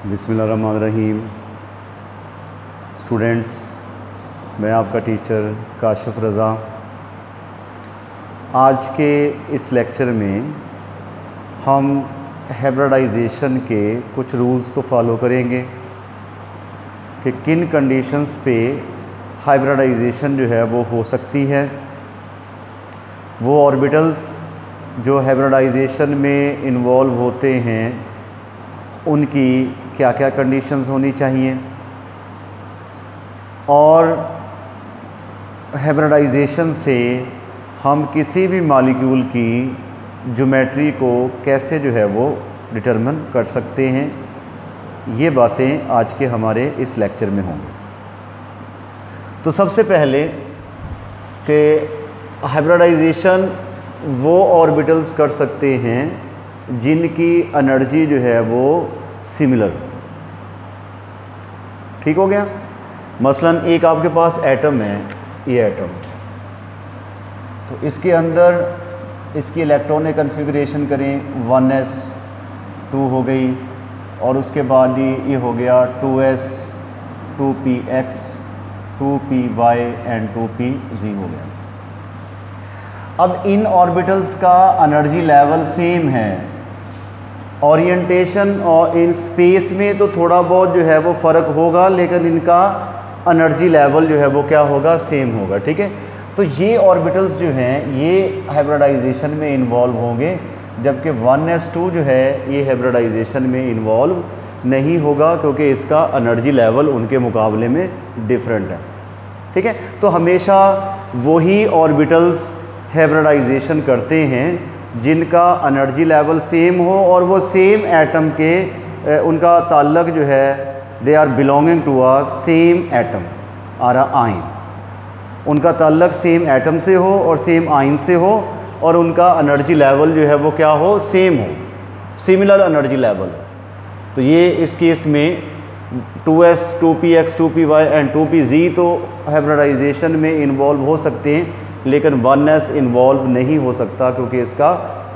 बिस्मिल्लाहिर्रहमानिर्रहीम। स्टूडेंट्स, मैं आपका टीचर काशिफ रज़ा। आज के इस लेक्चर में हम हाइब्रिडाइजेशन के कुछ रूल्स को फॉलो करेंगे कि किन कंडीशंस पे हाइब्रिडाइजेशन जो है वो हो सकती है। वो ऑर्बिटल्स जो हाइब्रिडाइजेशन में इन्वॉल्व होते हैं उनकी क्या क्या कंडीशंस होनी चाहिए, और हाइब्रिडाइजेशन से हम किसी भी मॉलिक्यूल की ज्योमेट्री को कैसे जो है वो डिटरमिन कर सकते हैं। ये बातें आज के हमारे इस लेक्चर में होंगी। तो सबसे पहले कि हाइब्रिडाइजेशन वो ऑर्बिटल्स कर सकते हैं जिनकी एनर्जी जो है वो सिमिलर। ठीक हो गया। मसलन एक आपके पास एटम है, ये एटम, तो इसके अंदर इसकी इलेक्ट्रॉनिक कन्फिगरेशन करें 1s2 हो गई, और उसके बाद ये हो गया 2s 2px 2py and 2pz हो गया। अब इन ऑर्बिटल्स का एनर्जी लेवल सेम है। ओरिएंटेशन और इन स्पेस में तो थोड़ा बहुत जो है वो फ़र्क होगा, लेकिन इनका एनर्जी लेवल जो है वो क्या होगा, सेम होगा। ठीक है। तो ये ऑर्बिटल्स जो हैं ये हाइब्रिडाइजेशन में इन्वॉल्व होंगे, जबकि 1s2 जो है ये हाइब्रिडाइजेशन में इन्वॉल्व नहीं होगा, क्योंकि इसका एनर्जी लेवल उनके मुकाबले में डिफरेंट है। ठीक है। तो हमेशा वही ऑर्बिटल्स हाइब्रिडाइजेशन करते हैं जिनका एनर्जी लेवल सेम हो, और वो सेम एटम के उनका ताल्लुक जो है they are belonging to a same atom और अ आइन। उनका ताल्लुक सेम एटम से हो और सेम आइन से हो, और उनका एनर्जी लेवल जो है वो क्या हो, सेम हो, सिमिलर एनर्जी लेवल। तो ये इस केस में 2s 2px 2py and 2pz तो हाइब्रिडाइजेशन में इन्वॉल्व हो सकते हैं, लेकिन 1s इन्वॉल्व नहीं हो सकता, क्योंकि इसका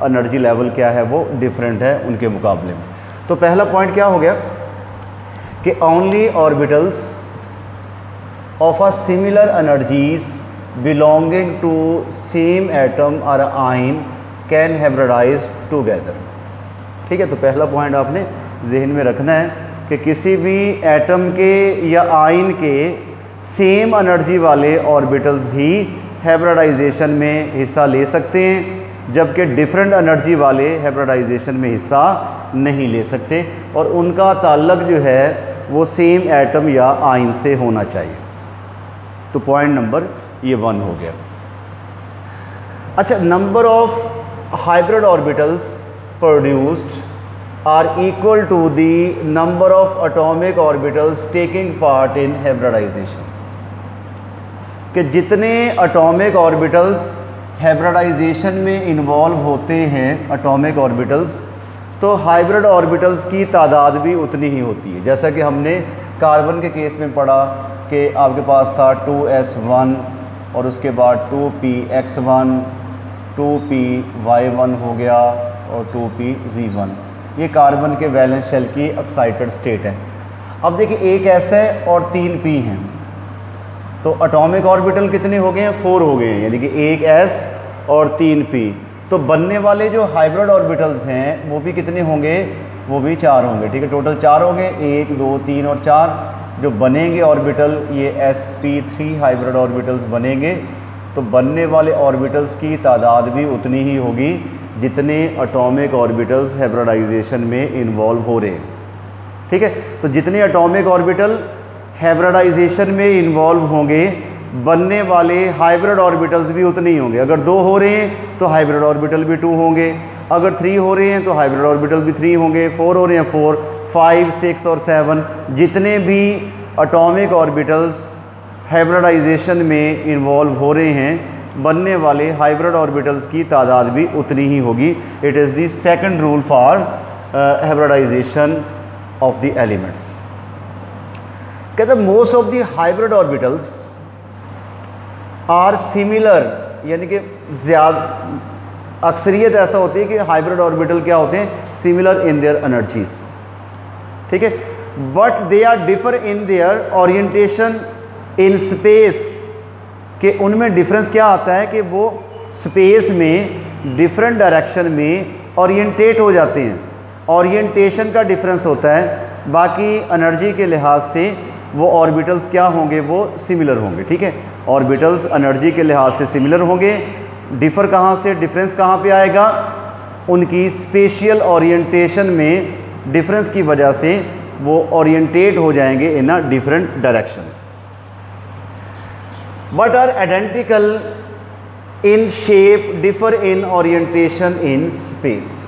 एनर्जी लेवल क्या है वो डिफरेंट है उनके मुकाबले में। तो पहला पॉइंट क्या हो गया कि only orbitals of a similar energies belonging to same atom और आइन कैन हाइब्रिडाइज टुगेदर। ठीक है। तो पहला पॉइंट आपने जहन में रखना है कि किसी भी एटम के या आइन के सेम एनर्जी वाले ऑर्बिटल्स ही हाइब्रिडाइजेशन में हिस्सा ले सकते हैं, जबकि डिफरेंट एनर्जी वाले हाइब्रिडाइजेशन में हिस्सा नहीं ले सकते, और उनका ताल्लुक जो है वो सेम एटम या आइन से होना चाहिए। तो पॉइंट नंबर ये 1 हो गया। अच्छा, number of hybrid orbitals produced are equal to the number of atomic orbitals taking part in hybridization. कि जितने एटॉमिक ऑर्बिटल्स हाइब्रिडाइजेशन में इन्वॉल्व होते हैं, एटॉमिक ऑर्बिटल्स, तो हाइब्रिड ऑर्बिटल्स की तादाद भी उतनी ही होती है। जैसा कि हमने कार्बन के केस में पढ़ा कि आपके पास था 2s1 और उसके बाद 2px1 2py1 हो गया और 2pz1। ये कार्बन के वैलेंस शेल की एक्साइटेड स्टेट है। अब देखिए, एक s है और 3 p हैं, तो एटॉमिक ऑर्बिटल कितने हो गए हैं, 4 हो गए हैं, यानी कि एक s और 3 p। तो बनने वाले जो हाइब्रिड ऑर्बिटल्स हैं वो भी कितने होंगे, वो भी 4 होंगे। ठीक है। टोटल 4 होंगे, 1 2 3 और 4 जो बनेंगे ऑर्बिटल, ये sp3 हाइब्रिड ऑर्बिटल्स बनेंगे। तो बनने वाले ऑर्बिटल्स की तादाद भी उतनी ही होगी जितने एटॉमिक ऑर्बिटल्स हाइब्रिडाइजेशन में इन्वॉल्व हो रहे हैं। ठीक है। तो जितने एटॉमिक ऑर्बिटल हाइब्रिडाइजेशन में इन्वॉल्व होंगे, बनने वाले हाइब्रिड ऑर्बिटल्स भी उतने ही होंगे। अगर 2 हो रहे हैं तो हाइब्रिड ऑर्बिटल भी 2 होंगे, अगर 3 हो रहे हैं तो हाइब्रिड ऑर्बिटल भी 3 होंगे, 4 हो रहे हैं 4, 5 6 और 7 जितने भी एटॉमिक ऑर्बिटल्स हाइब्रिडाइजेशन में इन्वॉल्व हो रहे हैं, बनने वाले हाइब्रिड ऑर्बिटल्स की तादाद भी उतनी ही होगी। It is the second rule for hybridization of the elements. कहते हैं most of the hybrid orbitals are similar, यानी कि ज़्यादा अक्सरियत ऐसा होती है कि हाइब्रिड ऑर्बिटल क्या होते हैं, सिमिलर इन देयर एनर्जीज। ठीक है। But they are differ in their orientation in space, कि उनमें डिफरेंस क्या आता है कि वो स्पेस में डिफरेंट डायरेक्शन में ओरिएंटेट हो जाते हैं। ओरिएंटेशन का डिफरेंस होता है, बाकी एनर्जी के लिहाज से वो ऑर्बिटल्स क्या होंगे, वो सिमिलर होंगे। ठीक है, ऑर्बिटल्स एनर्जी के लिहाज से सिमिलर होंगे। डिफ़र कहाँ से, डिफरेंस कहाँ पे आएगा, उनकी स्पेशियल ओरिएंटेशन में डिफरेंस की वजह से वो ओरिएंटेट हो जाएंगे in a different direction, but are identical in shape, differ in orientation in space.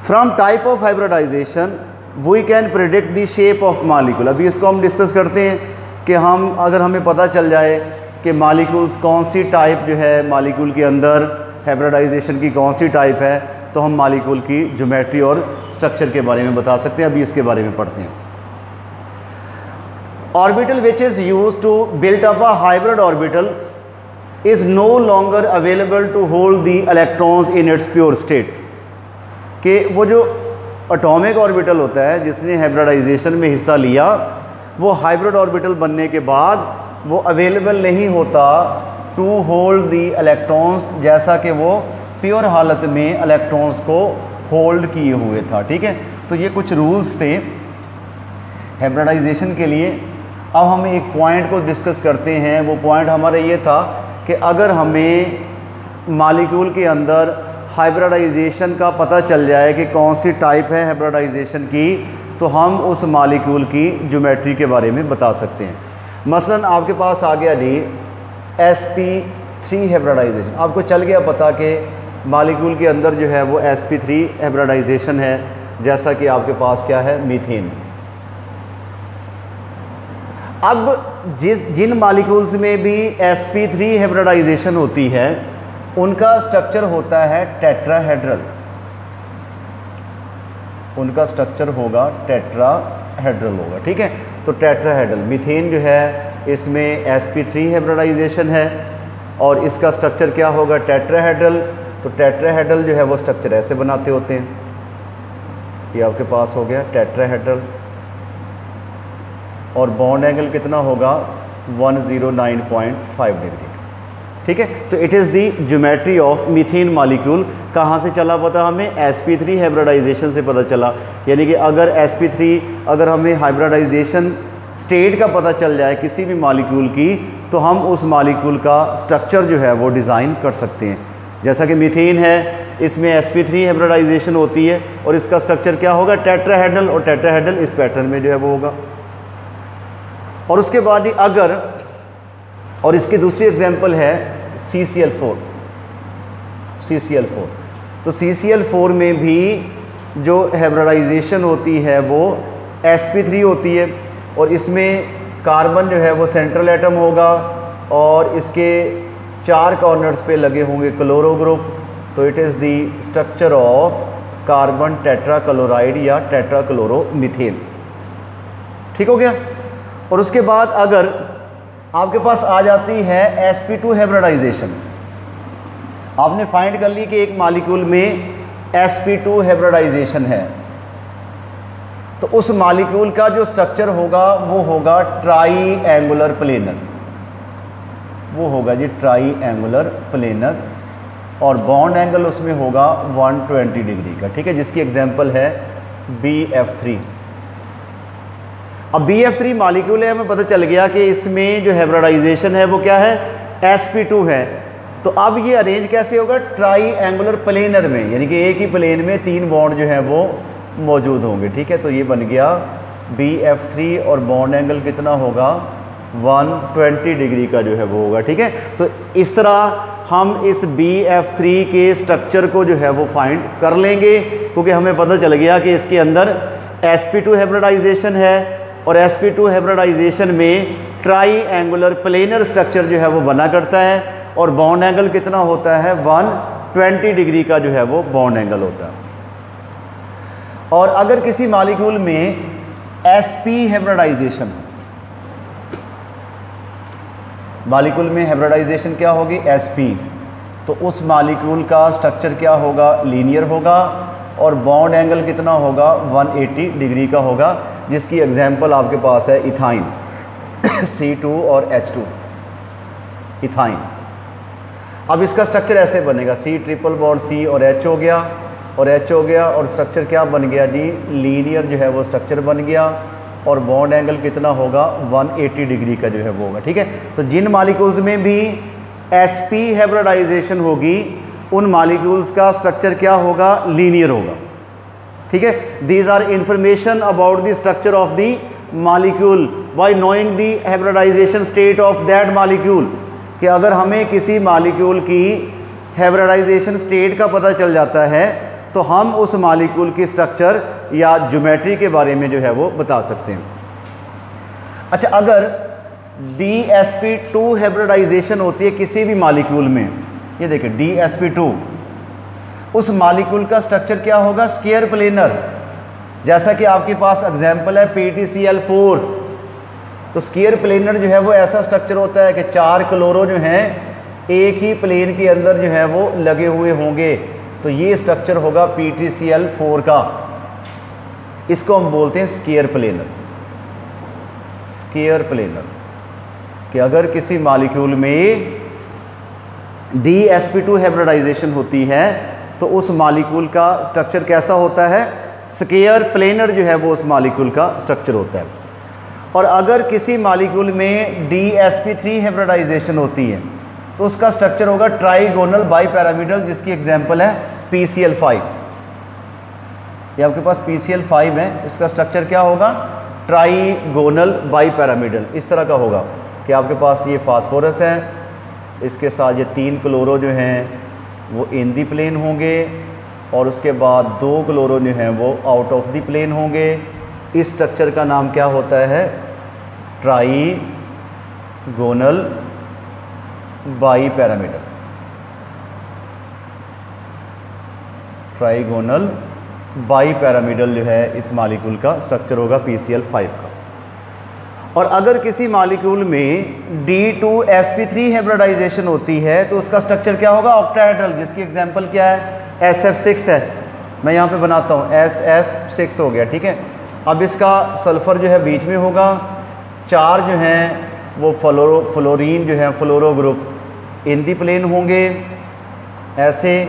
From type of hybridisation we can predict the shape of molecule. अभी इसको हम डिस्कस करते हैं कि हम अगर हमें पता चल जाए कि मॉलिक्यूल्स कौन सी टाइप जो है मॉलिक्यूल के अंदर हाइब्रिडाइजेशन की कौन सी टाइप है, तो हम मॉलिक्यूल की ज्योमेट्री और स्ट्रक्चर के बारे में बता सकते हैं। अभी इसके बारे में पढ़ते हैं। Orbital which is use to built up a hybrid orbital is no longer available to hold the electrons in its pure state, कि वो जो एटॉमिक ऑर्बिटल होता है जिसने हाइब्रिडाइजेशन में हिस्सा लिया, वो हाइब्रिड ऑर्बिटल बनने के बाद वो अवेलेबल नहीं होता टू होल्ड दी इलेक्ट्रॉन्स, जैसा कि वो प्योर हालत में इलेक्ट्रॉन्स को होल्ड किए हुए था। ठीक है, तो ये कुछ रूल्स थे हाइब्रिडाइजेशन के लिए। अब हम एक पॉइंट को डिस्कस करते हैं। वो पॉइंट हमारा ये था कि अगर हमें मॉलिक्यूल के अंदर हाइब्रिडाइजेशन का पता चल जाए कि कौन सी टाइप है हाइब्रिडाइजेशन की, तो हम उस मॉलिक्यूल की ज्योमेट्री के बारे में बता सकते हैं। मसलन आपके पास आ गया जी sp3 हाइब्रिडाइजेशन, आपको चल गया पता कि मॉलिक्यूल के अंदर जो है वो sp3 हाइब्रिडाइजेशन है, जैसा कि आपके पास क्या है, मीथेन। अब जिन मॉलिक्यूल्स में भी sp3 हाइब्रिडाइजेशन होती है उनका स्ट्रक्चर होता है टेट्राहेड्रल, उनका स्ट्रक्चर होगा टेट्राहेड्रल होगा। ठीक है, तो टेट्राहेड्रल मीथेन जो है इसमें sp3 हाइब्रिडाइजेशन है और इसका स्ट्रक्चर क्या होगा, टेट्राहेड्रल। तो टेट्राहेड्रल जो है वो स्ट्रक्चर ऐसे बनाते होते हैं, ये आपके पास हो गया टेट्राहेड्रल, और बॉन्ड एंगल कितना होगा 109.5 डिग्री। ठीक है, तो it is the geometry of methane molecule. कहाँ से चला पता हमें, sp3 हाइब्रिडाइजेशन से पता चला। यानी कि अगर sp3, अगर हमें हाइब्रिडाइजेशन स्टेट का पता चल जाए किसी भी मॉलिक्यूल की, तो हम उस मॉलिक्यूल का स्ट्रक्चर जो है वो डिज़ाइन कर सकते हैं। जैसा कि मीथेन है, इसमें sp3 हाइब्रिडाइजेशन होती है और इसका स्ट्रक्चर क्या होगा, टेट्राहेड्रल, और टेट्राहेड्रल इस पैटर्न में जो है वो होगा। और उसके बाद ही अगर, और इसकी दूसरी एग्जांपल है CCl4, CCl4। तो CCl4 में भी जो हाइब्रिडाइजेशन होती है वो sp3 होती है, और इसमें कार्बन जो है वो सेंट्रल एटम होगा और इसके 4 कॉर्नर्स पे लगे होंगे क्लोरो ग्रुप। तो it is the structure of carbon tetrachloride या टेट्राक्लोरोमीथेन। ठीक हो गया। और उसके बाद अगर आपके पास आ जाती है sp2 हाइब्रिडाइजेशन, आपने फाइंड कर ली कि एक मॉलिक्यूल में sp2 हाइब्रिडाइजेशन है, तो उस मॉलिक्यूल का जो स्ट्रक्चर होगा वो होगा ट्राईएंगुलर प्लेनर, वो होगा जी ट्राईएंगुलर प्लेनर, और बॉन्ड एंगल उसमें होगा 120 डिग्री का। ठीक है, जिसकी एग्जांपल है BF3। अब BF3 मॉलिक्यूल है, हमें पता चल गया कि इसमें जो हाइब्रिडाइजेशन है वो क्या है, sp2 है। तो अब ये अरेंज कैसे होगा, ट्राईएंगुलर प्लेनर में, यानी कि एक ही प्लेन में 3 बॉन्ड जो है वो मौजूद होंगे। ठीक है, तो ये बन गया BF3 और बॉन्ड एंगल कितना होगा 120 डिग्री का जो है वो होगा। ठीक है, तो इस तरह हम इस BF3 के स्ट्रक्चर को जो है वो फाइंड कर लेंगे, क्योंकि हमें पता चल गया कि इसके अंदर sp2 हाइब्रिडाइजेशन है और sp2 हाइब्रिडाइजेशन में ट्राईएंगुलर प्लेनर स्ट्रक्चर जो है वो बना करता है, और बॉन्ड एंगल कितना होता है 120 डिग्री का जो है वो बॉन्ड एंगल होता है। और अगर किसी मॉलिक्यूल में sp हाइब्रिडाइजेशन, मॉलिक्यूल में हाइब्रिडाइजेशन क्या होगी sp, तो उस मॉलिक्यूल का स्ट्रक्चर क्या होगा, लीनियर होगा, और बॉन्ड एंगल कितना होगा 180 डिग्री का होगा, जिसकी एग्जांपल आपके पास है इथाइन C2 और H2 इथाइन। अब इसका स्ट्रक्चर ऐसे बनेगा, C ट्रिपल बॉन्ड C और H हो गया और H हो गया, और स्ट्रक्चर क्या बन गया जी, लीनियर जो है वो स्ट्रक्चर बन गया, और बॉन्ड एंगल कितना होगा 180 डिग्री का जो है वो होगा। ठीक है, तो जिन मालिक्यूल्स में भी sp हाइब्रिडाइजेशन होगी उन मालिक्यूल्स का स्ट्रक्चर क्या होगा, लीनियर होगा। ठीक है, these are information about the structure of the molecule by knowing the hybridization state of that molecule, कि अगर हमें किसी मॉलिक्यूल की हाइब्रिडाइजेशन स्टेट का पता चल जाता है तो हम उस मॉलिक्यूल की स्ट्रक्चर या ज्योमेट्री के बारे में जो है वो बता सकते हैं। अच्छा, अगर DsP2 हाइब्रिडाइजेशन होती है किसी भी मॉलिक्यूल में, ये देखिए DsP2, उस मॉलिक्यूल का स्ट्रक्चर क्या होगा, स्क्वायर प्लेनर। जैसा कि आपके पास एग्जांपल है PtCl4, तो स्क्वायर प्लेनर जो है वो ऐसा स्ट्रक्चर होता है कि 4 क्लोरो जो हैं एक ही प्लेन के अंदर जो है वो लगे हुए होंगे, तो ये स्ट्रक्चर होगा PtCl4 का। इसको हम बोलते हैं स्क्वायर प्लेनर। स्क्वायर प्लेनर कि अगर किसी मॉलिक्यूल में DsP2 हाइब्रिडाइजेशन होती है तो उस मॉलिक्यूल का स्ट्रक्चर कैसा होता है, स्क्वायर प्लेनर जो है वो उस मॉलिक्यूल का स्ट्रक्चर होता है। और अगर किसी मॉलिक्यूल में DsP3 हाइब्रिडाइजेशन होती है तो उसका स्ट्रक्चर होगा ट्राइगोनल बाईपैरामिडल, जिसकी एग्जांपल है PCl5। ये आपके पास PCl5 है, इसका स्ट्रक्चर क्या होगा, ट्राइगोनल बाईपैरामिडल। इस तरह का होगा कि आपके पास ये फास्फोरस है, इसके साथ ये 3 क्लोरो जो हैं वो इन दी प्लेन होंगे, और उसके बाद 2 क्लोरो जो हैं वो आउट ऑफ दी प्लेन होंगे। इस स्ट्रक्चर का नाम क्या होता है, ट्राइगोनल बाईपैरामिडल। ट्राइगोनल बाईपैरामिडल जो है इस मॉलिक्यूल का स्ट्रक्चर होगा PCl5 का। और अगर किसी मॉलिक्यूल में D2sp3 हाइब्रिडाइजेशन होती है तो उसका स्ट्रक्चर क्या होगा, ऑक्टाहेड्रल, जिसकी एग्जांपल क्या है, SF6 है। मैं यहाँ पे बनाता हूँ, SF6 हो गया। ठीक है, अब इसका सल्फ़र जो है बीच में होगा, 4 जो हैं वो फ्लोरीन जो है फ्लोरो ग्रुप इन दी प्लेन होंगे ऐसे,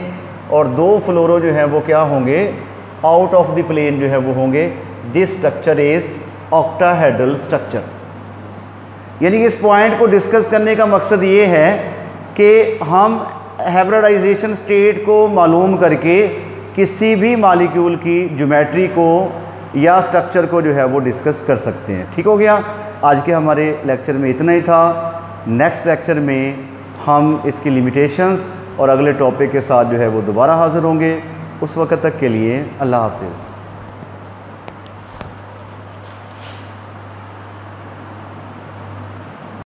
और 2 फ्लोरो जो हैं वो क्या होंगे, आउट ऑफ द प्लेन जो है वो होंगे। This structure is octahedral structure. यानी इस पॉइंट को डिस्कस करने का मकसद ये है कि हम हाइब्रिडाइजेशन स्टेट को मालूम करके किसी भी मॉलिक्यूल की ज्योमेट्री को या स्ट्रक्चर को जो है वो डिस्कस कर सकते हैं। ठीक हो गया, आज के हमारे लेक्चर में इतना ही था। नेक्स्ट लेक्चर में हम इसकी लिमिटेशंस और अगले टॉपिक के साथ जो है वो दोबारा हाज़िर होंगे। उस वक्त तक के लिए अल्लाह हाफिज़।